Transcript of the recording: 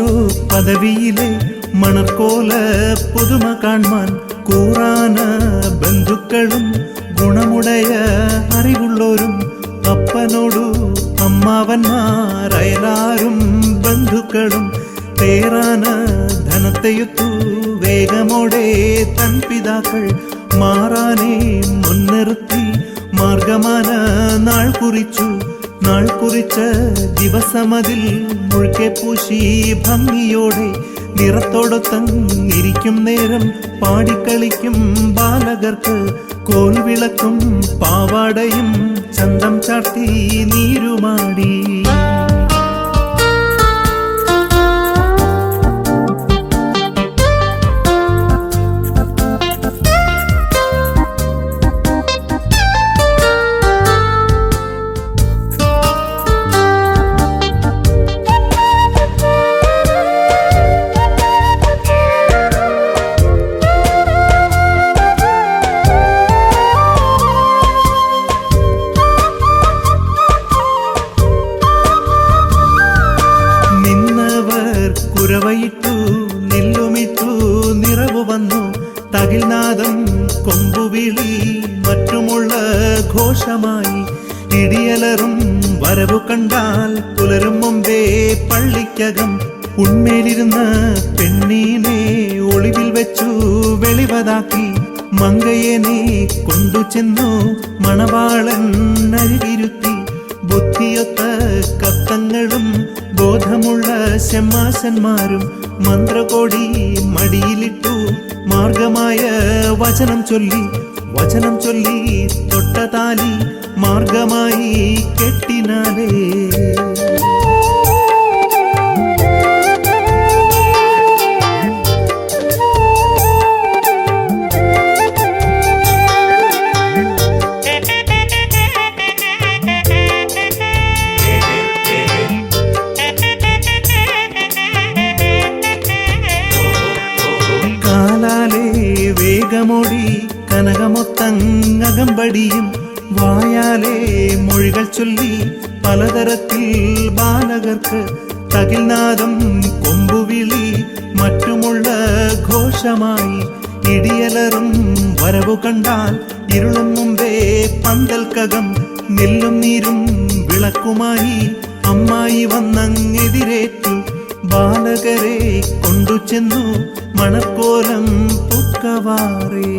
വച്ചു പദവിയിലെ മണർക്കോല പുതുമ കാൺമാൻ കൂറാന ബന്ധുക്കളും ഗുണമുടയ അറിവുള്ളോരും അപ്പനോടു അമ്മാവന്മാരയലാരും ബന്ധുക്കളും തേറാന ധനത്തെയുത്തു വേഗമോടെ തൻ പിതാക്കൾ മാറാനെ മുൻനിർത്തി മാർഗമാന നാൾ കുറിച്ചു. നാൾ കുറിച്ച ദിവസമതിൽ മുഴുക്കെ പൂശി ഭംഗിയോടെ നിറത്തോടൊത്തങ്ങിരിക്കും നേരം പാടിക്കളിക്കും ബാലകർക്ക് കോൽവിളക്കും പാവാടയും ചന്തം ചാർത്തി നീരുമാടി. കുരവയിട്ടു നെല്ലുമിട്ടു നിറവു വന്നു തകിൽനാദം കൊമ്പുവിളി മറ്റുമുള്ള ഘോഷമായി. ഇടിയലറും വരവു കണ്ടാൽ പുലരും മുമ്പേ പള്ളിക്കകം ഉന്മേലിരുന്ന പെണ്ണീനെ ഒളിവിൽ വെച്ചു വെളിവതാക്കി. മങ്കയനെ കൊണ്ടുചെന്നു മണവാളൻ അരികിരുത്തി. ബുദ്ധിയൊത്ത കത്തങ്ങളും ബോധമുള്ള ശമ്മാശന്മാരും മന്ത്രകോടി മടിയിലിട്ടു മാർഗമായ വചനം ചൊല്ലി തൊട്ടതാലി മാർഗമായി കെട്ടിനാലേ. വേഗമോടി കനകമൊത്തങ്ങകമ്പടിയും വായാലേ മൊഴികൾ ചൊല്ലി പലതരത്തിൽ ബാലകർക്ക് തകിൽനാദം കൊമ്പുവിളി മറ്റുമുള്ള ഘോഷമായി. ഇടിയലറും വരവു കണ്ടാൽ ഇരുളും മുമ്പേ പന്തൽക്കകം നെല്ലും നീരും വിളക്കുമായി അമ്മായി വന്നങ്ങെതിരേറ്റു. ബാലകരെ കൊണ്ടുചെന്നു മണക്കോലം പുക്കവാറേ.